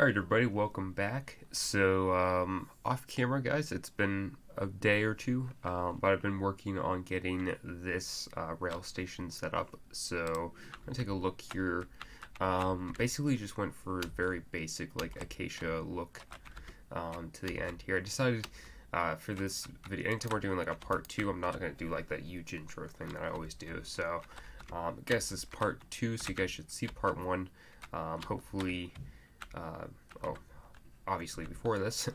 Alright everybody, welcome back. So, off camera guys, it's been a day or two, but I've been working on getting this rail station set up. So, I'm going to take a look here. Basically just went for a very basic, like, acacia look to the end here. I decided for this video, anytime we're doing like a part 2, I'm not going to do like that huge intro thing that I always do. So, I guess this is part 2, so you guys should see part 1. Hopefully, obviously before this,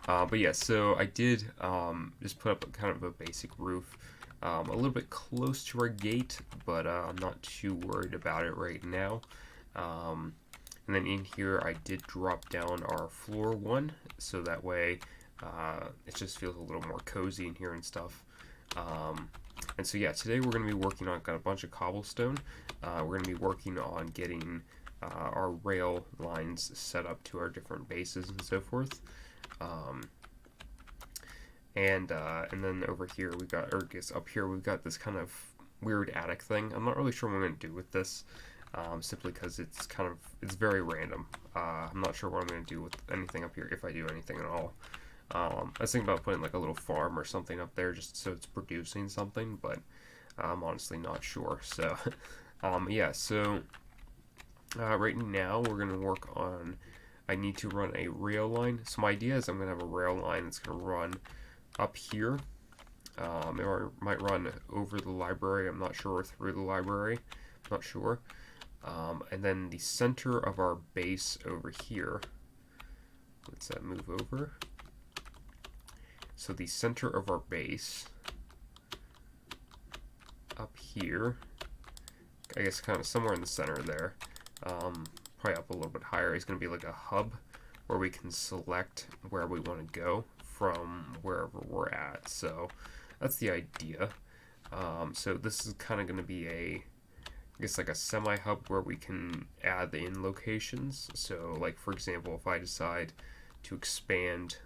but yeah, so I did just put up kind of a basic roof, a little bit close to our gate, but I'm not too worried about it right now. And then in here I did drop down our floor one, so that way it just feels a little more cozy in here and stuff. And so yeah, today we're going to be working on, got a bunch of cobblestone. We're going to be working on getting our rail lines set up to our different bases and so forth. And then over here we got, or I guess up here we've got this kind of weird attic thing. I'm not really sure what I'm going to do with this, simply because it's very random. I'm not sure what I'm going to do with anything up here, if I do anything at all. I was thinking about putting like a little farm or something up there just so it's producing something, but I'm honestly not sure. So, yeah, so right now we're going to work on, I need to run a rail line. So my idea is I'm going to have a rail line that's going to run up here. It might run over the library, I'm not sure, or through the library, I'm not sure. And then the center of our base over here, let's move over. So the center of our base up here, I guess kind of somewhere in the center there, probably up a little bit higher, is going to be like a hub where we can select where we want to go from wherever we're at. So that's the idea. So this is kind of going to be I guess like a semi-hub where we can add the in locations. So like for example, if I decide to expand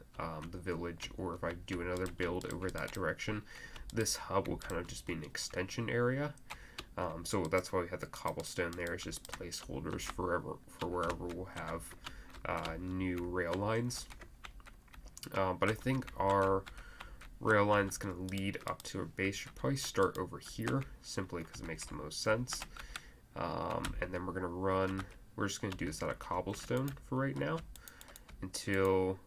the village, or if I do another build over that direction, this hub will kind of just be an extension area. So that's why we have the cobblestone there. It's just placeholders for wherever we'll have new rail lines. But I think our rail line is going to lead up to our base. Should probably start over here, simply because it makes the most sense. And then we're just going to do this out of cobblestone for right now, until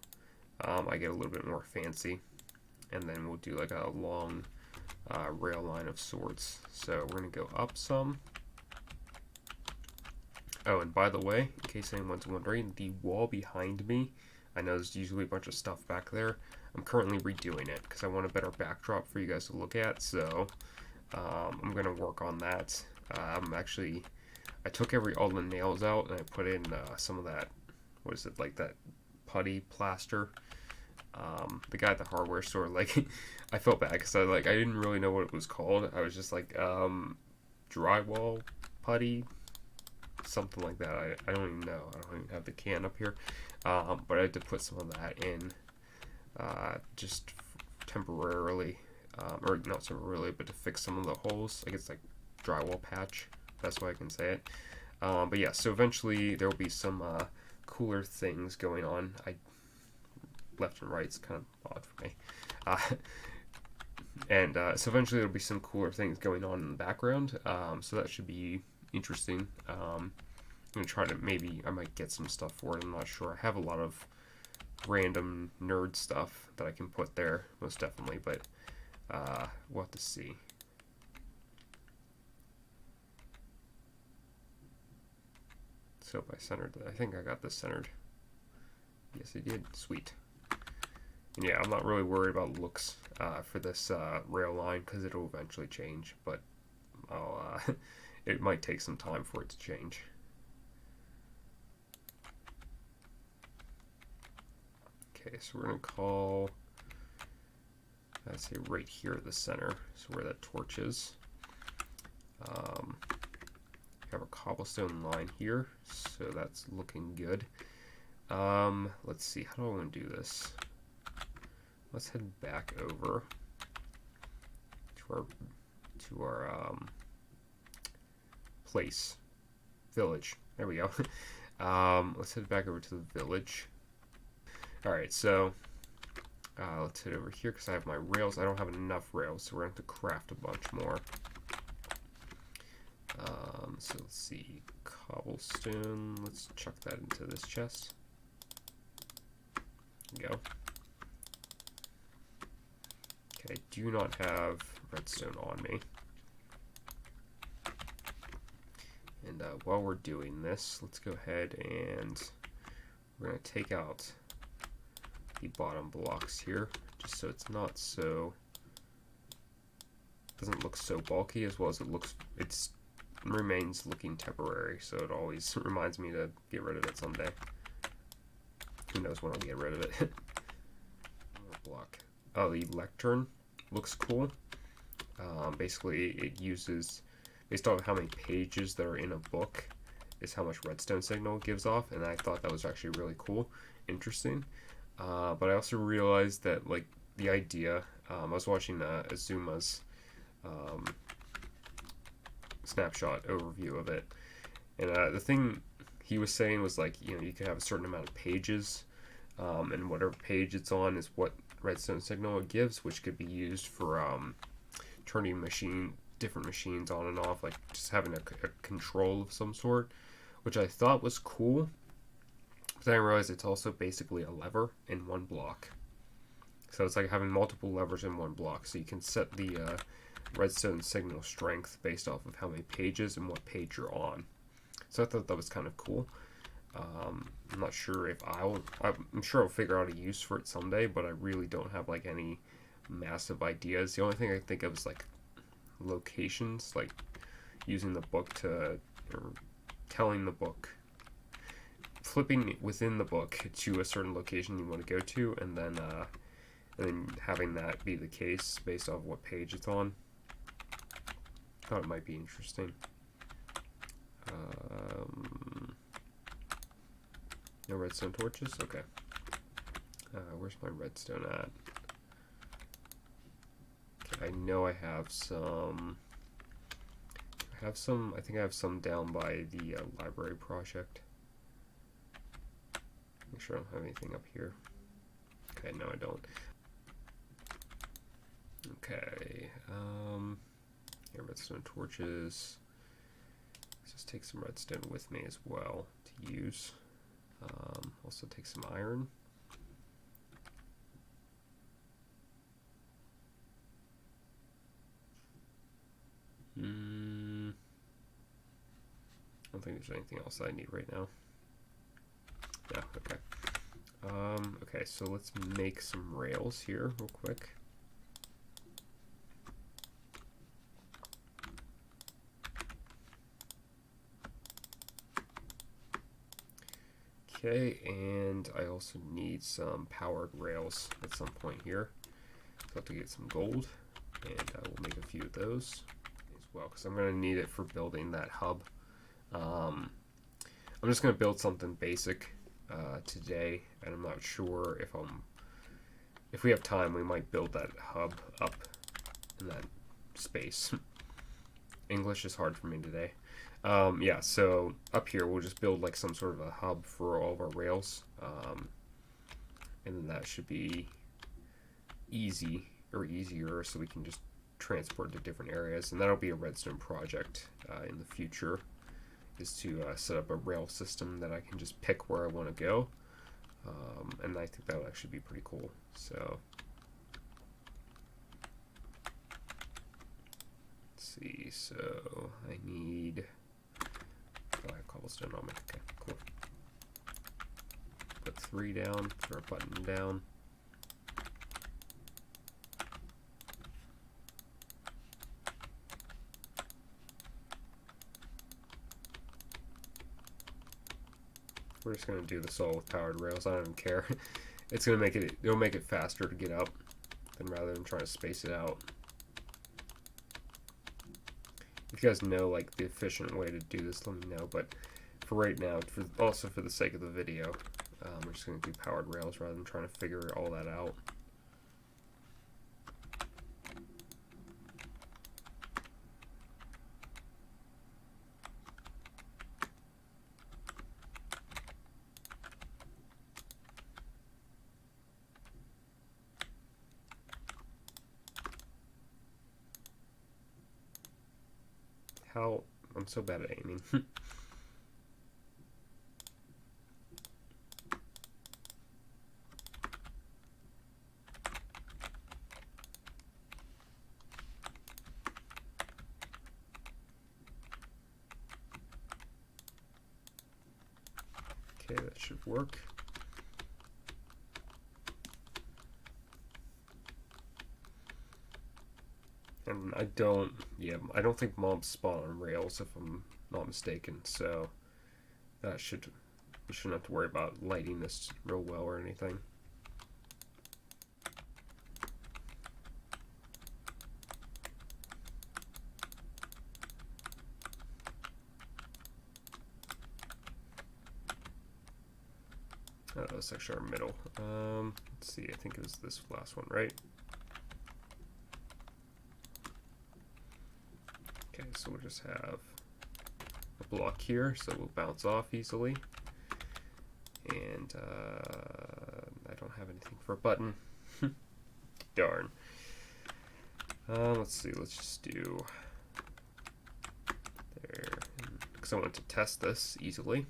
I get a little bit more fancy, and then we'll do like a long rail line of sorts. So we're going to go up some. Oh, and by the way, in case anyone's wondering, the wall behind me, I know there's usually a bunch of stuff back there. I'm currently redoing it because I want a better backdrop for you guys to look at, so I'm going to work on that. I took all the nails out, and I put in some of that, what is it, like that putty plaster. The guy at the hardware store, like, I felt bad because I didn't really know what it was called. I was just like, drywall putty, something like that. I don't even know. I don't even have the can up here. But I had to put some of that in, just temporarily, or not temporarily, but to fix some of the holes. I guess like drywall patch. That's why I can say it. But yeah, so eventually there will be some cooler things going on. Left and right's kind of odd for me. So eventually there'll be some cooler things going on in the background. So that should be interesting. I'm going to try to, maybe I might get some stuff for it. I'm not sure. I have a lot of random nerd stuff that I can put there, most definitely, but we'll have to see. So if I centered that, I think I got this centered. Yes, I did. Sweet. And yeah, I'm not really worried about looks for this rail line because it'll eventually change, but it might take some time for it to change. Okay, so we're going to call, I'd say right here at the center, so where that torch is. We have a cobblestone line here, so that's looking good. Let's see, how do I want to do this? Let's head back over to our village. There we go. Let's head back over to the village. Alright, so let's head over here because I have my rails. I don't have enough rails, so we're going to have to craft a bunch more. So let's see, cobblestone. Let's chuck that into this chest. Go. Okay, I do not have redstone on me. And while we're doing this, let's go ahead and we're going to take out the bottom blocks here, just so it's not so, doesn't look so bulky, as well as it looks, it remains looking temporary, so it always reminds me to get rid of it someday. Who knows when I'll get rid of it. Block. Oh, the lectern looks cool. Basically, it uses, based off how many pages that are in a book, is how much redstone signal it gives off, and I thought that was actually really cool, interesting. But I also realized that, like, the idea, I was watching Azuma's snapshot overview of it, and the thing he was saying was, like, you know, you could have a certain amount of pages, and whatever page it's on is what redstone signal it gives, which could be used for turning different machines on and off, like just having a control of some sort, which I thought was cool. But then I realized it's also basically a lever in one block. So it's like having multiple levers in one block. So you can set the redstone signal strength based off of how many pages and what page you're on. So I thought that was kind of cool. I'm not sure if I'm sure I'll figure out a use for it someday, but I really don't have like any massive ideas. The only thing I think of is like locations, like using the book to, or telling the book, flipping within the book to a certain location you want to go to, and then having that be the case based off what page it's on. I thought it might be interesting. No redstone torches? Okay. Where's my redstone at? Okay, I know I have some. I think I have some down by the library project. Make sure I don't have anything up here. Okay, no, I don't. Okay. Here, redstone torches. Let's just take some redstone with me as well to use. Also take some iron. I don't think there's anything else I need right now. Yeah, okay. Okay, so let's make some rails here real quick. Okay, and I also need some powered rails at some point here. So I have to get some gold, and I will make a few of those as well, because I'm going to need it for building that hub. I'm just going to build something basic today, and I'm not sure if we have time, we might build that hub up in that space. English is hard for me today. Yeah, so up here we'll just build like some sort of a hub for all of our rails, and then that should be easy or easier, so we can just transport to different areas, and that'll be a redstone project in the future, is to set up a rail system that I can just pick where I want to go, and I think that would actually be pretty cool. So let's see, so I need, oh, I have cobblestone on me. Okay, cool. Put 3 down, put our button down. We're just gonna do this all with powered rails. I don't even care. It's gonna make it. It'll make it faster to get up, than rather than trying to space it out. If you guys know like the efficient way to do this, let me know. But for right now, also for the sake of the video, we're just gonna do powered rails rather than trying to figure all that out. how I'm so bad at aiming. Okay, that should work. And I don't think mobs spawn on rails if I'm not mistaken, so we shouldn't have to worry about lighting this real well or anything. Oh, that's actually our middle. Let's see, I think it was this last one, right? Okay, so we'll just have a block here, so we'll bounce off easily. And I don't have anything for a button. Darn. Let's see, let's just do there, because I want to test this easily.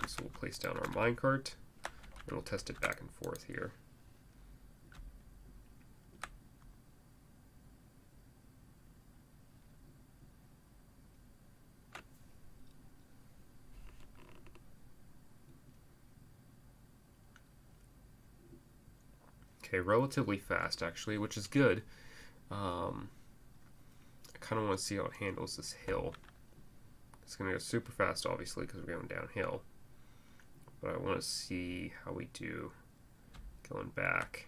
So we'll place down our minecart, and we'll test it back and forth here. Okay, relatively fast actually, which is good. I kind of want to see how it handles this hill. It's going to go super fast, obviously, because we're going downhill. But I want to see how we do going back.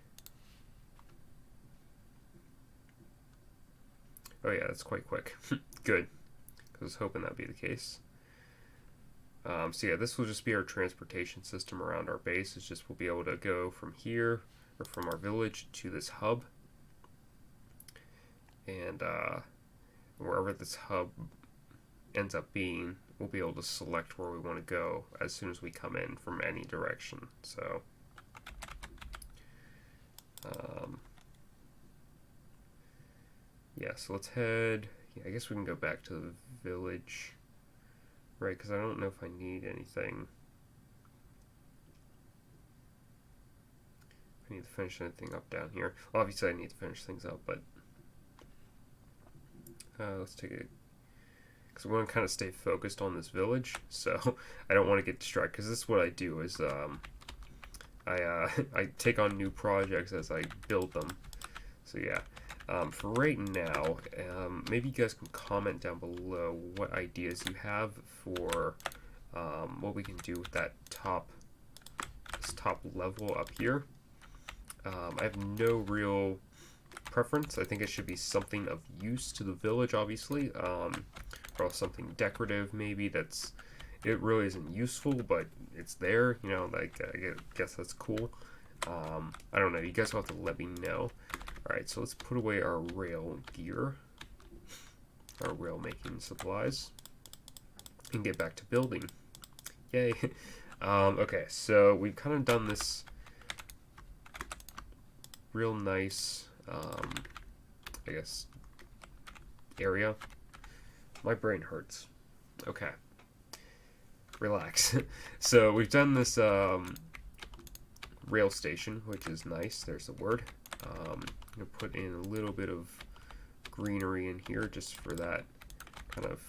Oh yeah, that's quite quick. Good, because I was hoping that'd be the case. So yeah, this will just be our transportation system around our base. It's just we'll be able to go from here, or from our village, to this hub. And wherever this hub ends up being, we'll be able to select where we want to go as soon as we come in from any direction. So yeah, so let's head, I guess we can go back to the village, right, because I don't know if I need anything. I need to finish anything up down here. Well, obviously I need to finish things up, but let's take it, because we want to kind of stay focused on this village, so I don't want to get distracted, because this is what I do, is I take on new projects as I build them. So yeah, for right now, maybe you guys can comment down below what ideas you have for what we can do with that this top level up here. I have no real preference. I think it should be something of use to the village, obviously, or something decorative maybe it really isn't useful, but it's there, you know, like I guess that's cool. I don't know, you guys will have to let me know. Alright, so let's put away our rail gear, our rail making supplies, and get back to building. Yay. Okay, so we've kind of done this real nice, I guess, area. My brain hurts. Okay. Relax. So we've done this rail station, which is nice. There's the word. I'm going to put in a little bit of greenery in here just for that kind of,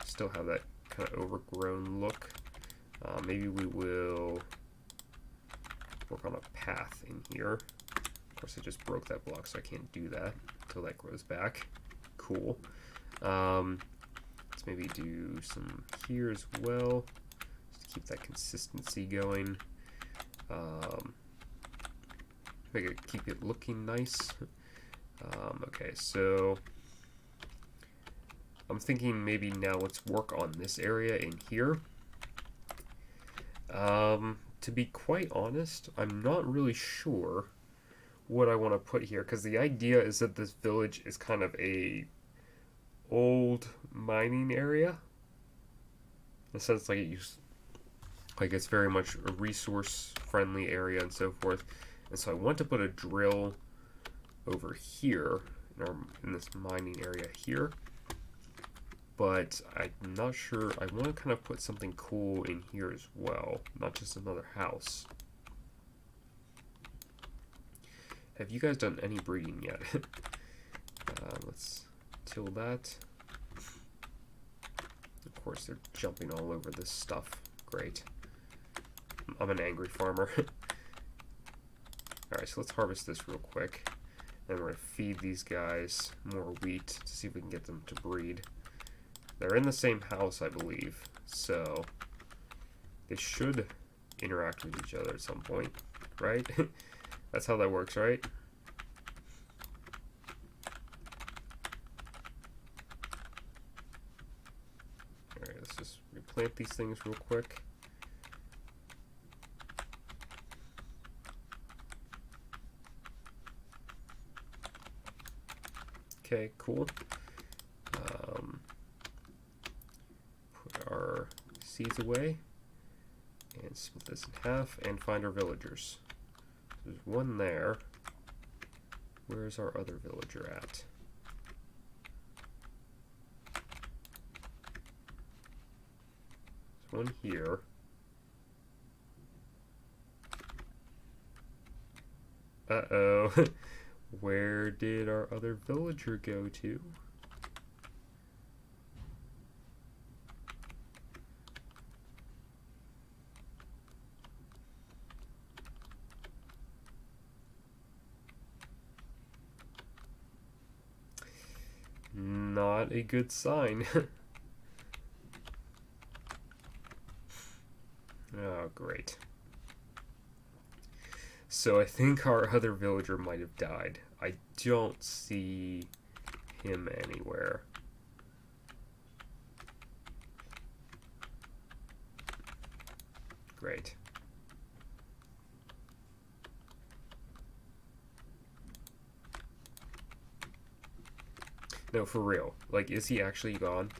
still have that kind of overgrown look. Maybe we will work on a path in here. Of course, I just broke that block, so I can't do that until that grows back. Cool. Let's maybe do some here as well, just to keep that consistency going. Make it, keep it looking nice. Okay, so I'm thinking maybe now let's work on this area in here. To be quite honest, I'm not really sure what I want to put here, because the idea is that this village is kind of a old mining area, in a sense, like it's very much a resource friendly area and so forth. And so I want to put a drill over here in this mining area here. but I'm not sure. I want to kind of put something cool in here as well, not just another house. Have you guys done any breeding yet? Let's till that. Of course, they're jumping all over this stuff. Great. I'm an angry farmer. Alright, so let's harvest this real quick. And we're going to feed these guys more wheat to see if we can get them to breed. They're in the same house, I believe, so they should interact with each other at some point, right? That's how that works, right? Alright, let's just replant these things real quick. Okay, cool. Put our seeds away and split this in half and find our villagers. There's one there. Where's our other villager at? There's one here. Uh-oh. Where did our other villager go to? Not a good sign. Oh, great. So I think our other villager might have died. I don't see him anywhere. Great. No, for real. Like, is he actually gone?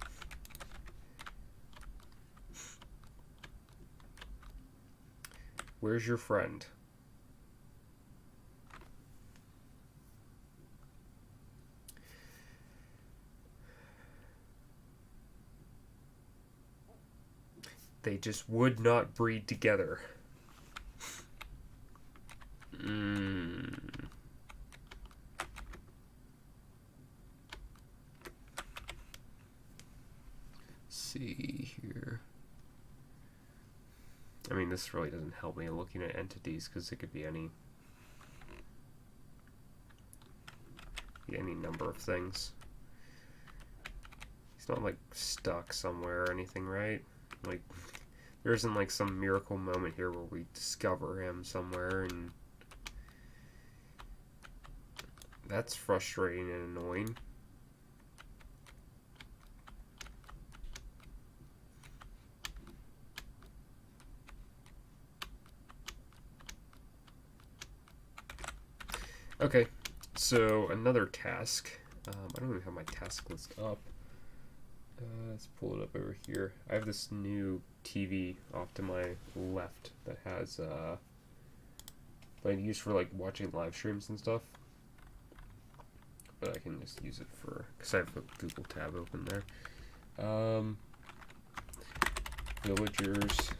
Where's your friend? They just would not breed together. See here. I mean, this really doesn't help me looking at entities because it could be any number of things. He's not like stuck somewhere or anything, right? Like, there isn't like some miracle moment here where we discover him somewhere, and that's frustrating and annoying. Okay, so another task. I don't even have my task list up. Let's pull it up over here. I have this new TV off to my left that has that I use for like watching live streams and stuff. But I can just use it for, because I have a Google tab open there. Villagers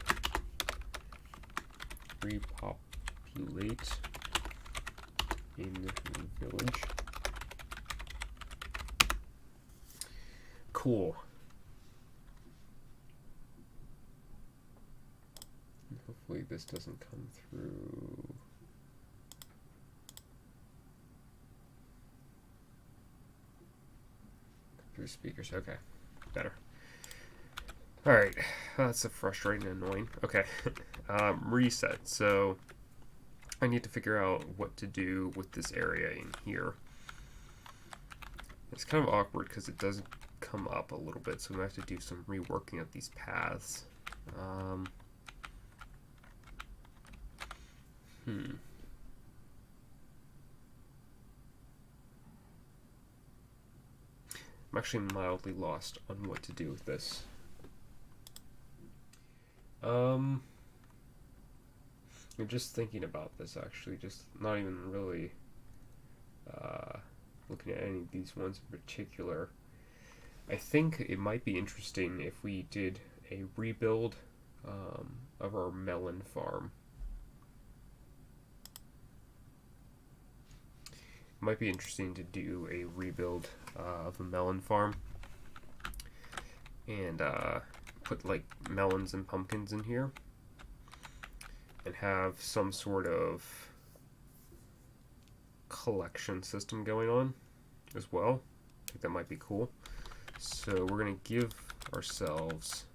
repopulate in the village. Cool. Hopefully this doesn't come through. Through speakers. Okay, better. All right, that's a frustrating and annoying. Okay, reset. So I need to figure out what to do with this area in here. It's kind of awkward because it doesn't come up a little bit, so we have to do some reworking of these paths. I'm actually mildly lost on what to do with this. I'm just thinking about this actually, just not even really looking at any of these ones in particular. I think it might be interesting if we did a rebuild of our melon farm. It might be interesting to do a rebuild of a melon farm and put like melons and pumpkins in here and have some sort of collection system going on as well. I think that might be cool. So we're going to give ourselves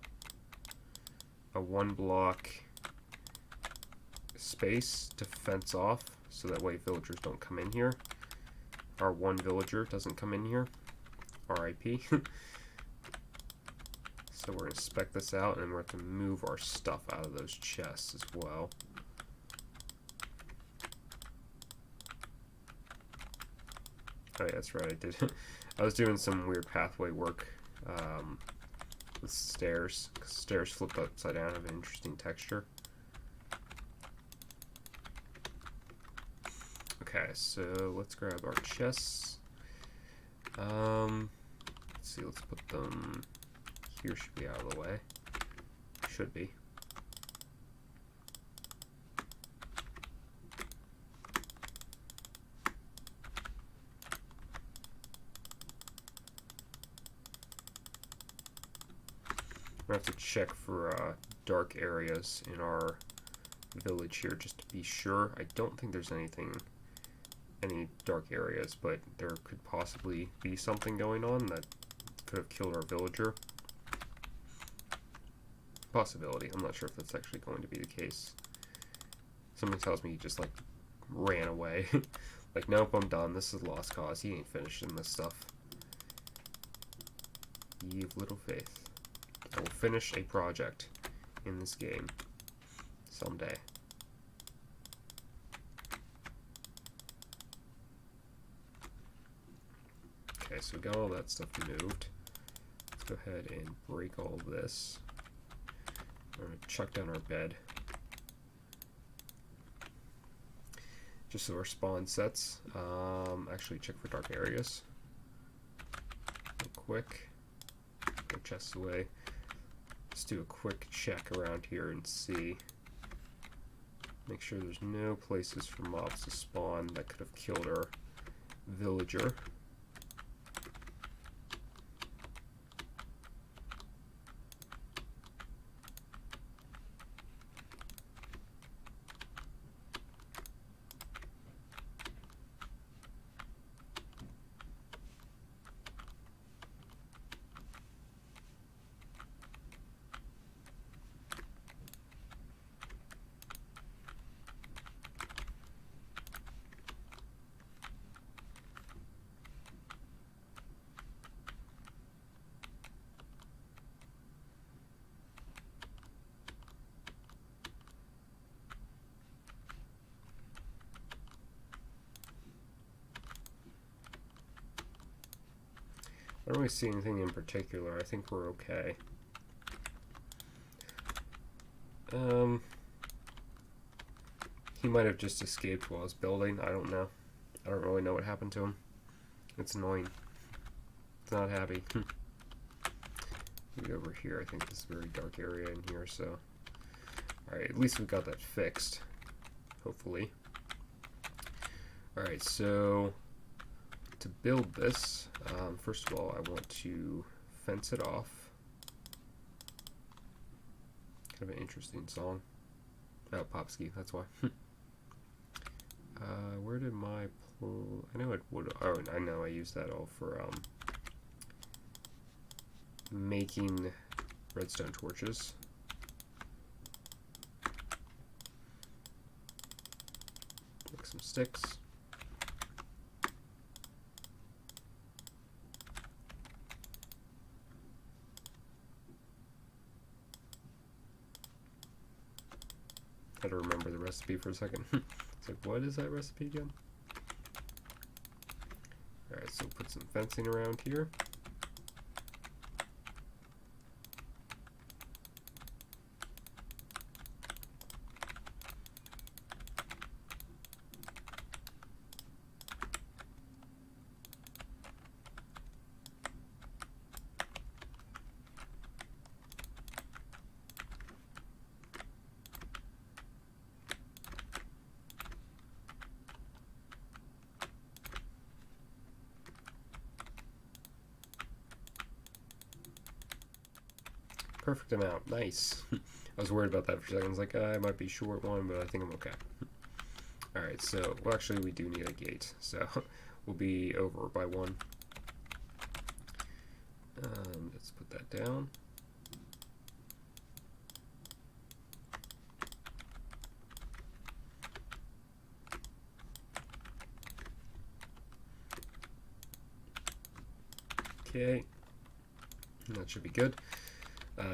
a 1 block space to fence off so that way villagers don't come in here. Our 1 villager doesn't come in here. RIP. So we're going to spec this out, and then we're going to move our stuff out of those chests as well. Oh yeah, that's right, I did. I was doing some weird pathway work with stairs, because stairs flipped upside down have an interesting texture. Okay, so let's grab our chests. Let's see, let's put them here, should be out of the way. Should be. We have to check for dark areas in our village here just to be sure. I don't think there's any dark areas, but there could possibly be something going on that could have killed our villager. Possibility. I'm not sure if that's actually going to be the case. Something tells me he just like ran away. Like, nope, I'm done. This is lost cause. He ain't finishing this stuff. Ye of little faith. I will finish a project in this game someday. Okay, so we got all that stuff moved. Let's go ahead and break all this. We're going to chuck down our bed. Just so our spawn sets. Actually, check for dark areas. Real quick. Go chests away. Let's do a quick check around here and see. Make sure there's no places for mobs to spawn that could have killed our villager. I don't really see anything in particular. I think we're okay. He might have just escaped while I was building. I don't know. I don't really know what happened to him. It's annoying. It's not happy. Maybe over here. I think this is a very dark area in here, so... Alright, at least we got that fixed. Hopefully. Alright, so... To build this, first of all, I want to fence it off. Kind of an interesting song. Oh, Popsky, that's why. Where did my... I know it would... Oh, I know I used that all for making redstone torches. Make some sticks. Had to remember the recipe for a second. It's like, what is that recipe again? Alright, so put some fencing around here. perfect amount. Nice. I was worried about that for a second. I was like, I might be short one, but I think I'm okay. Alright, so, well, actually, we do need a gate, so we'll be over by 1. Let's put that down. Okay, that should be good.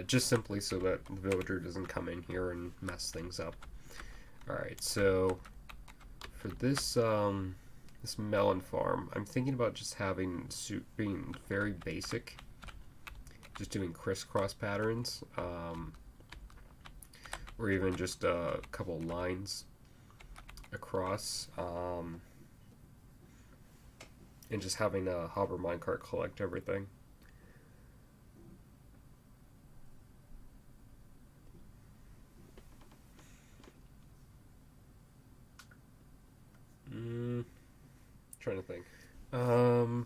Just simply so that the villager doesn't come in here and mess things up. Alright, so for this this melon farm, I'm thinking about just having being very basic, just doing crisscross patterns, or even just a couple lines across, and just having a hopper minecart collect everything. Trying to think. I'll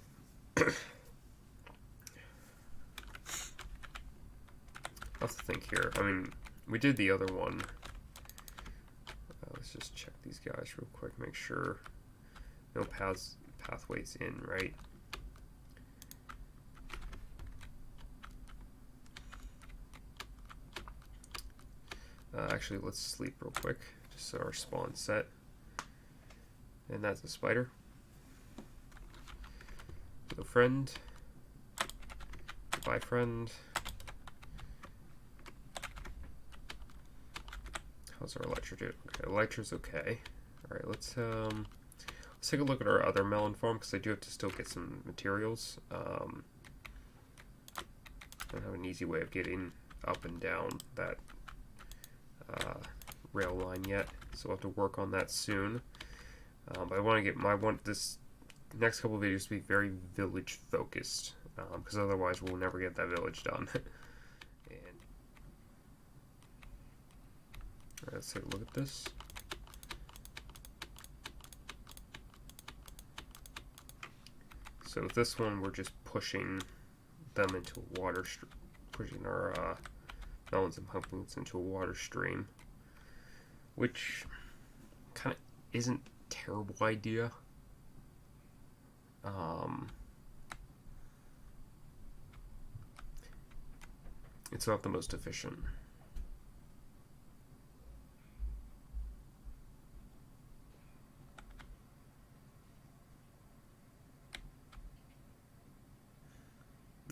have to think here. I mean, we did the other one. Let's just check these guys real quick, make sure no pathways in, right? Actually, let's sleep real quick, just so our spawn's set. And that's a spider. Hello, friend. Goodbye, friend. How's our Elytra doing? Okay, Elytra's okay. Alright, let's take a look at our other melon farm, because I do have to still get some materials. I don't have an easy way of getting up and down that rail line yet, so I'll have to work on that soon. But I want this next couple of videos to be very village focused, because otherwise we'll never get that village done. And let's take a look at this. So with this one, we're just pushing them into a water stream, pushing our melons and pumpkins into a water stream, which kind of isn't a terrible idea. It's not the most efficient.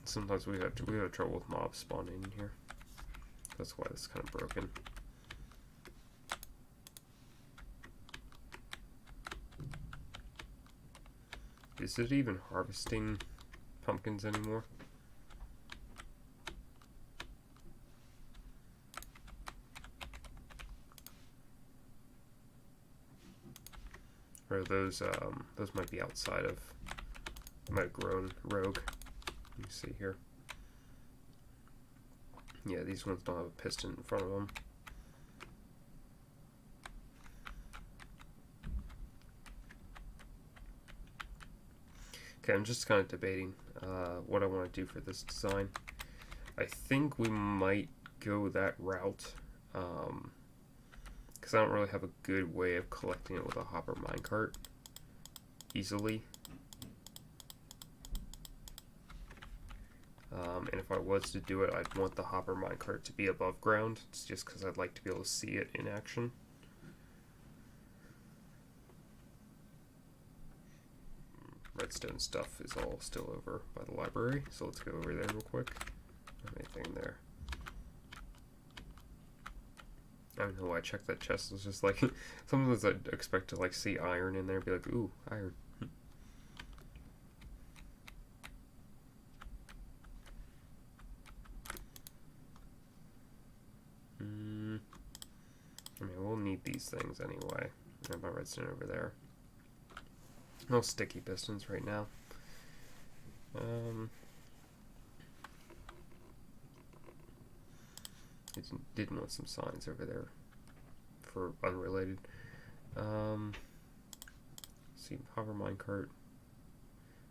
Sometimes we have trouble with mobs spawning in here. That's why this is kind of broken. Is it even harvesting pumpkins anymore? Or those might be outside of, might have grown rogue. Let me see here. Yeah, these ones don't have a piston in front of them. Okay, I'm just kind of debating what I want to do for this design. I think we might go that route, because I don't really have a good way of collecting it with a hopper minecart easily. And if I was to do it, I'd want the hopper minecart to be above ground. It's just because I'd like to be able to see it in action. Redstone stuff is all still over by the library, so let's go over there real quick. Anything there? I don't know why I checked that chest. It was just like sometimes I'd expect to like see iron in there and be like, ooh, iron. I mean, we'll need these things anyway. I have my redstone over there. No sticky pistons right now. Didn't want some signs over there for unrelated. See, hopper minecart.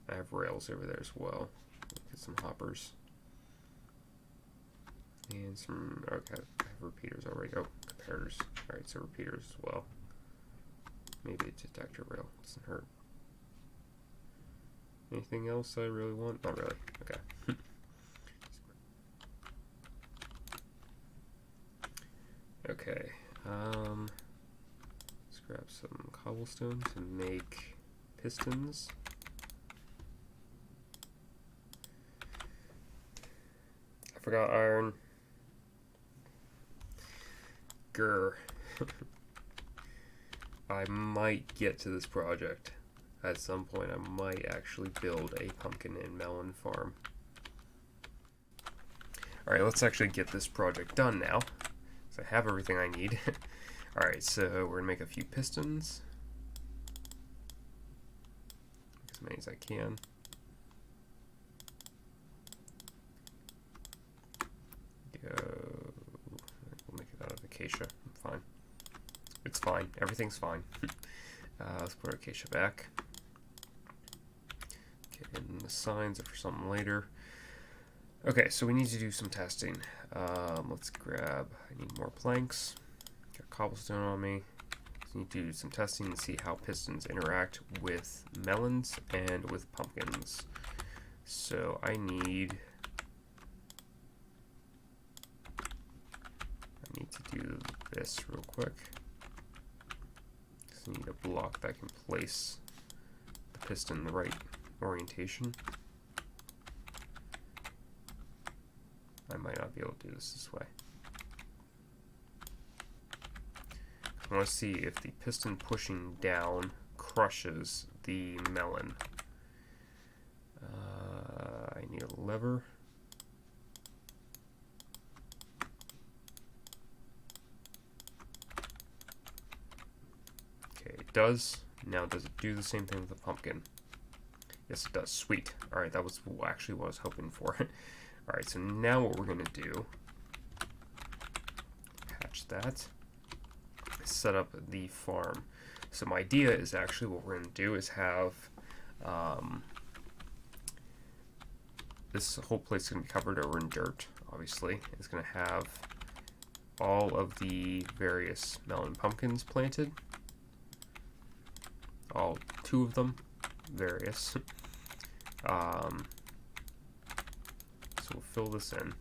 I have rails over there as well. Get some hoppers. And some, okay, I have repeaters already. Oh, comparators. Alright, so repeaters as well. Maybe a detector rail, doesn't hurt. Anything else I really want? Not really. Okay. Okay. Let's grab some cobblestone to make pistons. I forgot iron. Grr. I might get to this project. At some point, I might actually build a pumpkin and melon farm. Alright, let's actually get this project done now. So I have everything I need. Alright, so we're going to make a few pistons. As many as I can. We'll make it out of acacia. I'm fine. It's fine. Everything's fine. Let's put our acacia back. Okay, and the signs are for something later. Okay, so we need to do some testing. Let's grab, I need more planks. Got cobblestone on me. So I need to do some testing and see how pistons interact with melons and with pumpkins. So I need to do this real quick. Just need a block that can place the piston in the right orientation. I might not be able to do this way. I want to see if the piston pushing down crushes the melon. I need a lever. Okay, it does. Now does it do the same thing with the pumpkin? Yes, it does. Sweet. Alright, that was actually what I was hoping for. Alright, so now what we're going to do, patch that, set up the farm. So my idea is actually what we're going to do is have, this whole place is going to be covered over in dirt, obviously. It's going to have all of the various melon pumpkins planted. All 2 of them, various. So we'll fill this in.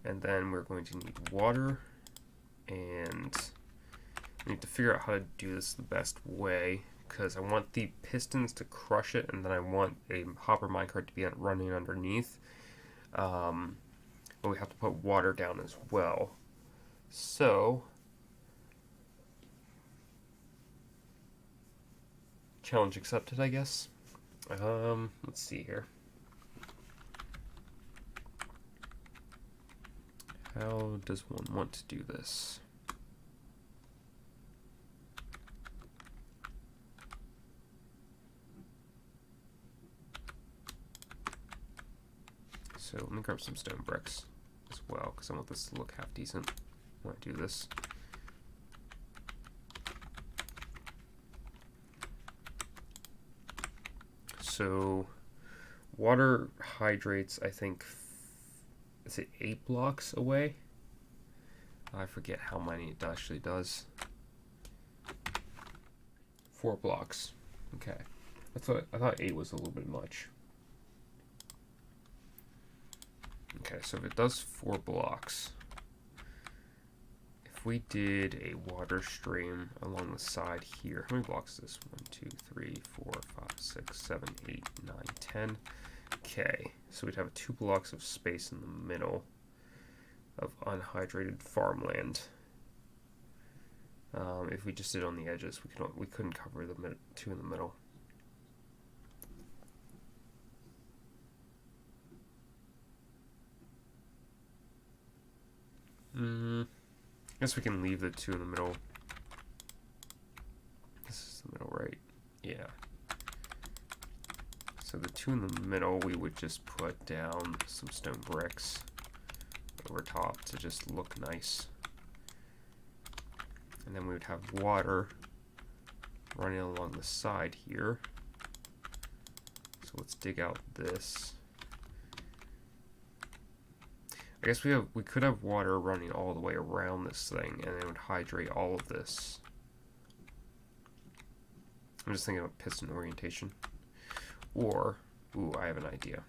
And then we're going to need water, and we need to figure out how to do this the best way, because I want the pistons to crush it, and then I want a hopper minecart to be running underneath. But we have to put water down as well. So challenge accepted, I guess. Let's see here. How does one want to do this? So let me grab some stone bricks as well, because I want this to look half decent when I do this. So water hydrates, I think, is it 8 blocks away? I forget how many it actually does. 4 blocks. Okay. I thought 8 was a little bit much. Okay, so if it does 4 blocks, if we did a water stream along the side here, how many blocks is this? 1, 2, 3, 4, 5, 6, 7, 8, 9, 10. Okay, so we'd have 2 blocks of space in the middle of unhydrated farmland. If we just did it on the edges, we couldn't cover the 2 in the middle. I guess we can leave the 2 in the middle. This is the middle, right? Yeah. So the 2 in the middle, we would just put down some stone bricks over top to just look nice. And then we would have water running along the side here. So let's dig out this. I guess we could have water running all the way around this thing, and it would hydrate all of this. I'm just thinking of piston orientation. Or, ooh, I have an idea.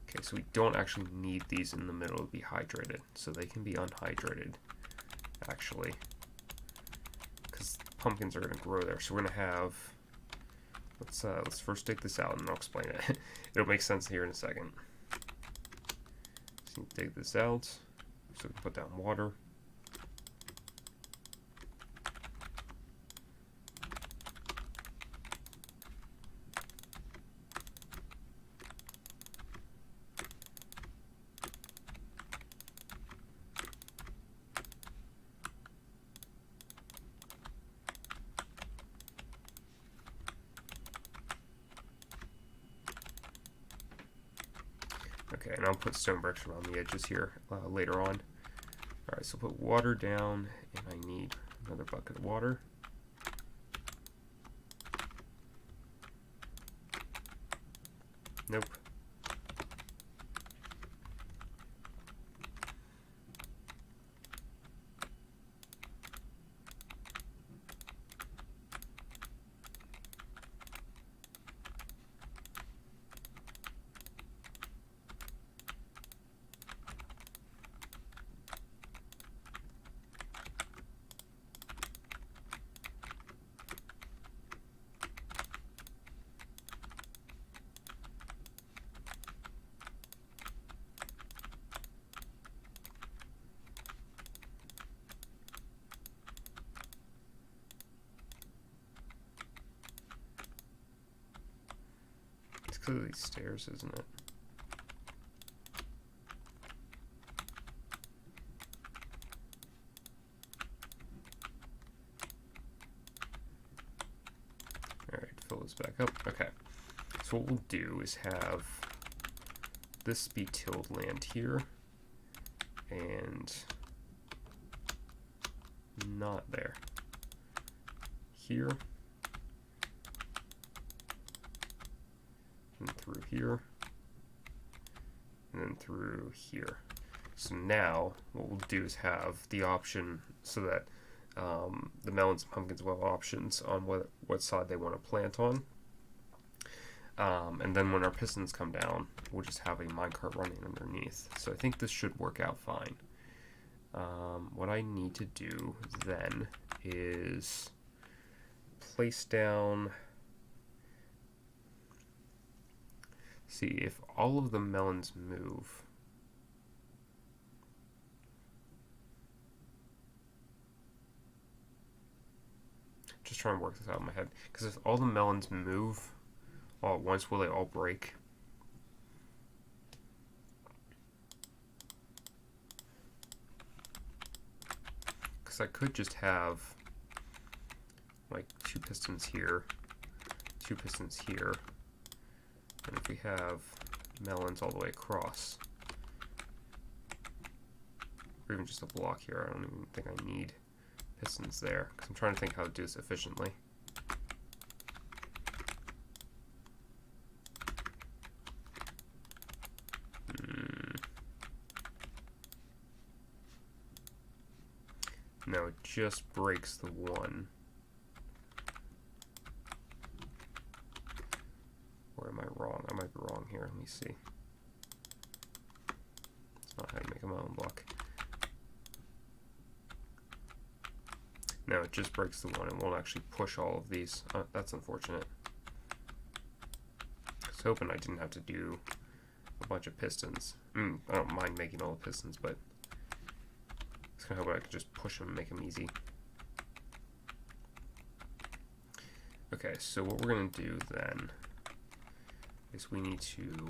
Okay, so we don't actually need these in the middle to be hydrated, so they can be unhydrated, actually, because pumpkins are going to grow there. So we're going to have, let's first dig this out and I'll explain it. It'll make sense here in a second. So dig this out, so we can put down water. Okay, and I'll put stone bricks around the edges here later on. Alright, so put water down, and I need another bucket of water. Nope. It's because of these stairs, isn't it? Alright, fill this back up. Okay. So what we'll do is have this be tilled land here, and not there. Here. And through here. And then through here. So now what we'll do is have the option so that the melons and pumpkins will have options on what side they want to plant on. And then when our pistons come down, we'll just have a minecart running underneath. So I think this should work out fine. What I need to do then is place down, see if all of the melons move. Just trying to work this out in my head, because if all the melons move all at once, will they all break? Because I could just have like 2 pistons here, 2 pistons here, and if we have melons all the way across, or even just a block here, I don't even think I need pistons there, because I'm trying to think how to do this efficiently. No, it just breaks the one. Or am I wrong? I might be wrong here. Let me see. It's not how you make a melon block. No, it just breaks the one. It won't actually push all of these. That's unfortunate. I was hoping I didn't have to do a bunch of pistons. I don't mind making all the pistons, but I hope I could just push them and make them easy. Okay, so what we're going to do then is we need to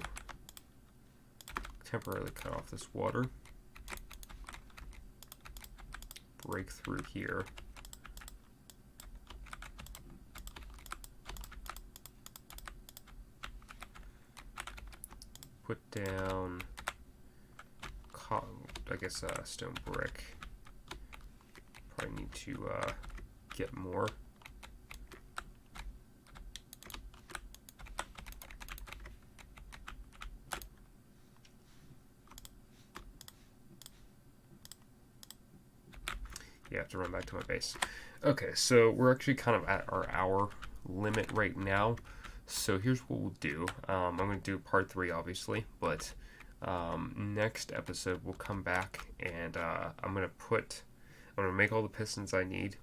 temporarily cut off this water, break through here, put down, I guess, stone brick. Probably need to get more. Yeah, I have to run back to my base. Okay, so we're actually kind of at our hour limit right now. So here's what we'll do. I'm going to do part 3, obviously, but next episode we'll come back and I'm going to make all the pistons I need.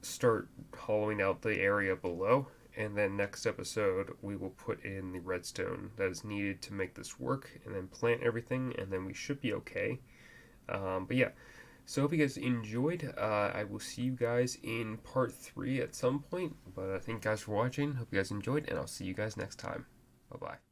Start hollowing out the area below, and then next episode we will put in the redstone that is needed to make this work, and then plant everything, and then we should be okay. But yeah, so I hope you guys enjoyed. I will see you guys in part 3 at some point, but thank you guys for watching. Hope you guys enjoyed, and I'll see you guys next time. Bye bye.